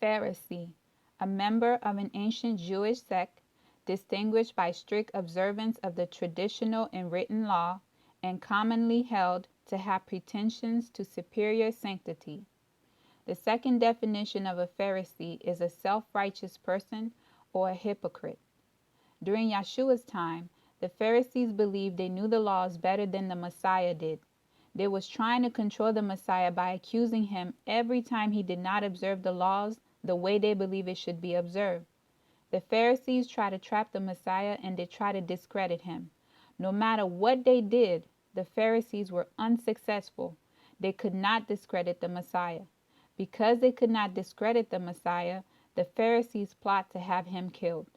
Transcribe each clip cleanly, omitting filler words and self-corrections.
Pharisee, a member of an ancient Jewish sect, distinguished by strict observance of the traditional and written law, and commonly held to have pretensions to superior sanctity. The second definition of a Pharisee is a self-righteous person or a hypocrite. During Yeshua's time, the Pharisees believed they knew the laws better than the Messiah did. They was trying to control the Messiah by accusing him every time he did not observe the laws the way they believe it should be observed. The Pharisees tried to trap the Messiah and they tried to discredit him. No matter what they did, the Pharisees were unsuccessful. They could not discredit the Messiah. Because they could not discredit the Messiah, the Pharisees plot to have him killed.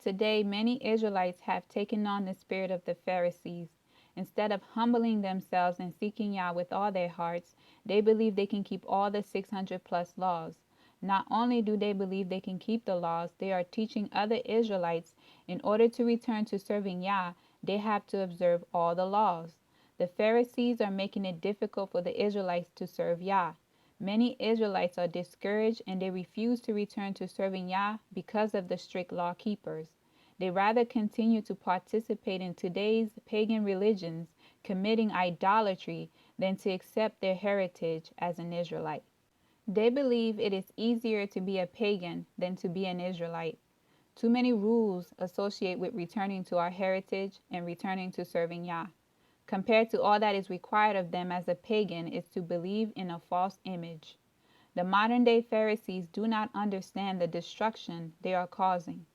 Today, many Israelites have taken on the spirit of the Pharisees. Instead of humbling themselves and seeking Yah with all their hearts, they believe they can keep all the 600 plus laws. Not only do they believe they can keep the laws, they are teaching other Israelites in order to return to serving Yah, they have to observe all the laws. The Pharisees are making it difficult for the Israelites to serve Yah. Many Israelites are discouraged and they refuse to return to serving Yah because of the strict law keepers. They rather continue to participate in today's pagan religions, committing idolatry, than to accept their heritage as an Israelite. They believe it is easier to be a pagan than to be an Israelite. Too many rules associate with returning to our heritage and returning to serving Yah. Compared to all that is required of them as a pagan is to believe in a false image. The modern-day Pharisees do not understand the destruction they are causing.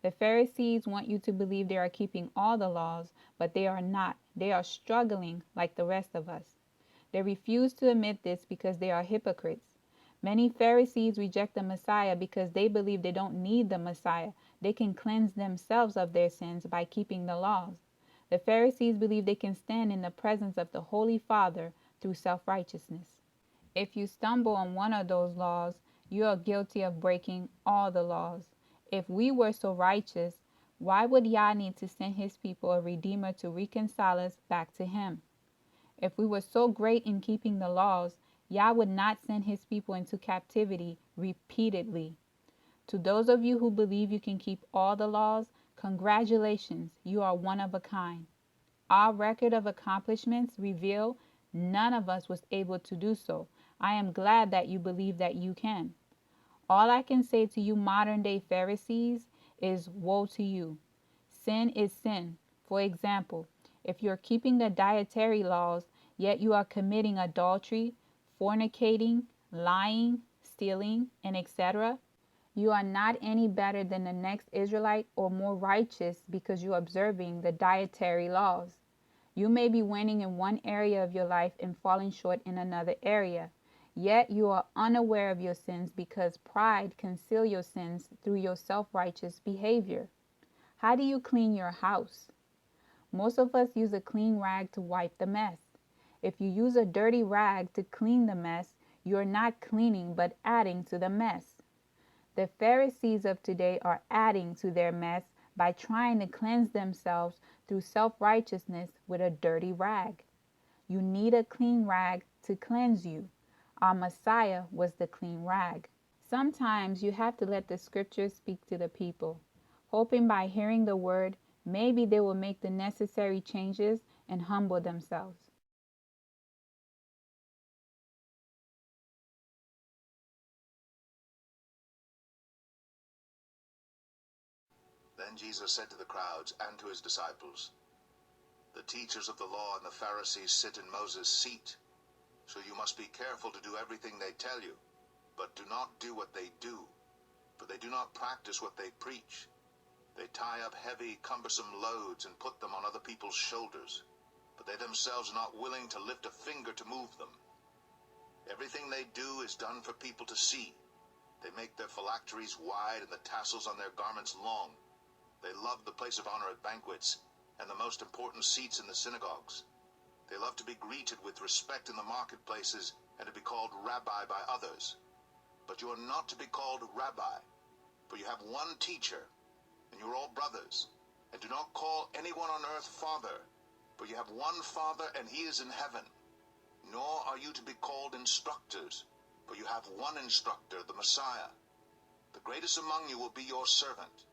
The Pharisees want you to believe they are keeping all the laws, but they are not. They are struggling like the rest of us. They refuse to admit this because they are hypocrites. Many Pharisees reject the Messiah because they believe they don't need the Messiah. They can cleanse themselves of their sins by keeping the laws. The Pharisees believe they can stand in the presence of the Holy Father through self-righteousness. If you stumble on one of those laws, you are guilty of breaking all the laws. If we were so righteous, why would Yah need to send his people a Redeemer to reconcile us back to him? If we were so great in keeping the laws, Yah would not send his people into captivity repeatedly. To those of you who believe you can keep all the laws, congratulations, you are one of a kind. Our record of accomplishments reveal none of us was able to do so. I am glad that you believe that you can. All I can say to you modern-day Pharisees is woe to you. Sin is sin. For example, if you're keeping the dietary laws, yet you are committing adultery, fornicating, lying, stealing, and etc., you are not any better than the next Israelite or more righteous because you are observing the dietary laws. You may be winning in one area of your life and falling short in another area. Yet you are unaware of your sins because pride conceals your sins through your self-righteous behavior. How do you clean your house? Most of us use a clean rag to wipe the mess. If you use a dirty rag to clean the mess, you are not cleaning but adding to the mess. The Pharisees of today are adding to their mess by trying to cleanse themselves through self-righteousness with a dirty rag. You need a clean rag to cleanse you. Our Messiah was the clean rag. Sometimes you have to let the scriptures speak to the people, hoping by hearing the word, maybe they will make the necessary changes and humble themselves. Then Jesus said to the crowds and to his disciples, "The teachers of the law and the Pharisees sit in Moses' seat, so you must be careful to do everything they tell you, but do not do what they do, for they do not practice what they preach. They tie up heavy, cumbersome loads and put them on other people's shoulders, but they themselves are not willing to lift a finger to move them. Everything they do is done for people to see. They make their phylacteries wide and the tassels on their garments long. They love the place of honor at banquets and the most important seats in the synagogues. They love to be greeted with respect in the marketplaces and to be called rabbi by others. But you are not to be called rabbi, for you have one teacher, and you are all brothers. And do not call anyone on earth father, for you have one Father, and he is in heaven. Nor are you to be called instructors, for you have one instructor, the Messiah. The greatest among you will be your servant.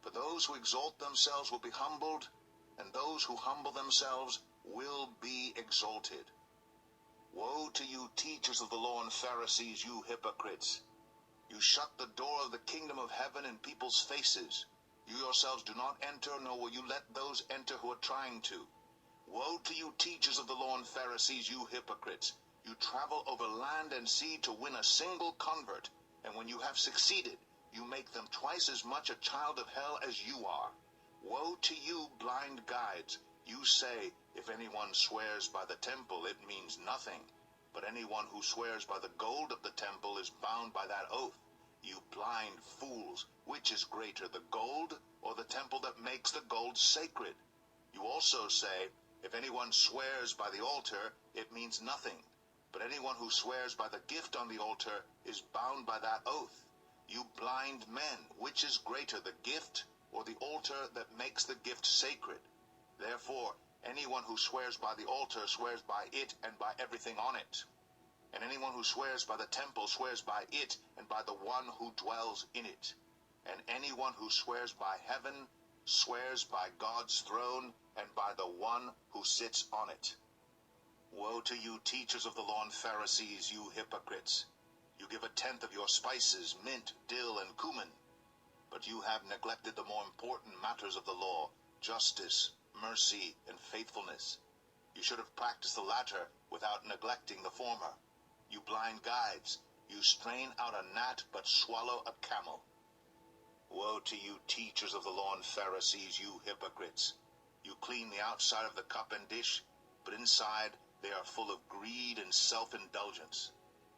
For those who exalt themselves will be humbled, and those who humble themselves will be exalted. Woe to you, teachers of the law and Pharisees, you hypocrites! You shut the door of the kingdom of heaven in people's faces. You yourselves do not enter, nor will you let those enter who are trying to. Woe to you, teachers of the law and Pharisees, you hypocrites! You travel over land and sea to win a single convert, and when you have succeeded, you make them twice as much a child of hell as you are. Woe to you, blind guides! You say, if anyone swears by the temple, it means nothing. But anyone who swears by the gold of the temple is bound by that oath. You blind fools, which is greater, the gold or the temple that makes the gold sacred? You also say, if anyone swears by the altar, it means nothing. But anyone who swears by the gift on the altar is bound by that oath. You blind men, which is greater, the gift or the altar that makes the gift sacred? Therefore, anyone who swears by the altar swears by it and by everything on it. And anyone who swears by the temple swears by it and by the one who dwells in it. And anyone who swears by heaven swears by God's throne and by the one who sits on it. Woe to you, teachers of the law and Pharisees, you hypocrites! You give a tenth of your spices, mint, dill, and cumin, but you have neglected the more important matters of the law, justice, mercy, and faithfulness. You should have practiced the latter without neglecting the former. You blind guides, you strain out a gnat but swallow a camel. Woe to you, teachers of the law and Pharisees, you hypocrites! You clean the outside of the cup and dish, but inside they are full of greed and self-indulgence.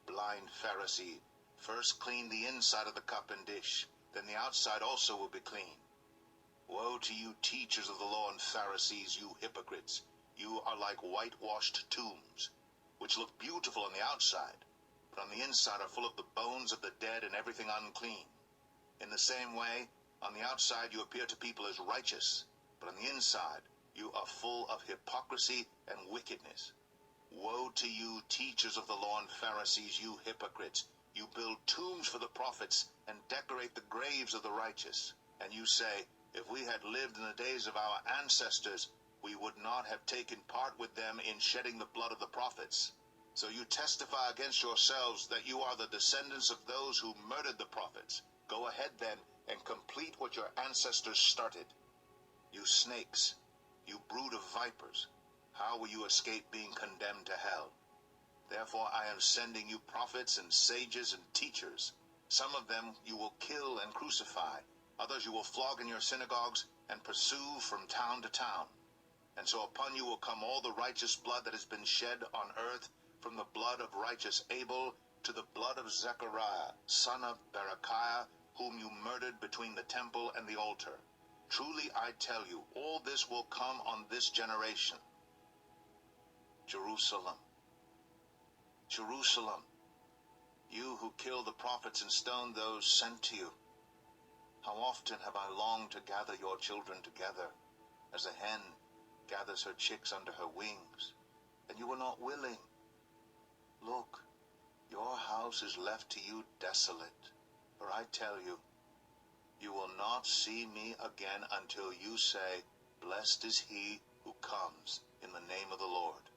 Blind Pharisee, first clean the inside of the cup and dish, then the outside also will be clean. Woe to you, teachers of the law and Pharisees, you hypocrites! You are like whitewashed tombs, which look beautiful on the outside, but on the inside are full of the bones of the dead and everything unclean. In the same way, on the outside you appear to people as righteous, but on the inside you are full of hypocrisy and wickedness. Woe to you, teachers of the law and Pharisees, you hypocrites! You build tombs for the prophets and decorate the graves of the righteous. And you say, if we had lived in the days of our ancestors, we would not have taken part with them in shedding the blood of the prophets. So you testify against yourselves that you are the descendants of those who murdered the prophets. Go ahead then and complete what your ancestors started. You snakes, you brood of vipers, how will you escape being condemned to hell? Therefore I am sending you prophets and sages and teachers. Some of them you will kill and crucify. Others you will flog in your synagogues and pursue from town to town. And so upon you will come all the righteous blood that has been shed on earth, from the blood of righteous Abel to the blood of Zechariah, son of Berechiah, whom you murdered between the temple and the altar. Truly I tell you, all this will come on this generation. Jerusalem, Jerusalem, you who kill the prophets and stone those sent to you. How often have I longed to gather your children together, as a hen gathers her chicks under her wings, and you were not willing. Look, your house is left to you desolate, for I tell you, you will not see me again until you say, blessed is he who comes in the name of the Lord.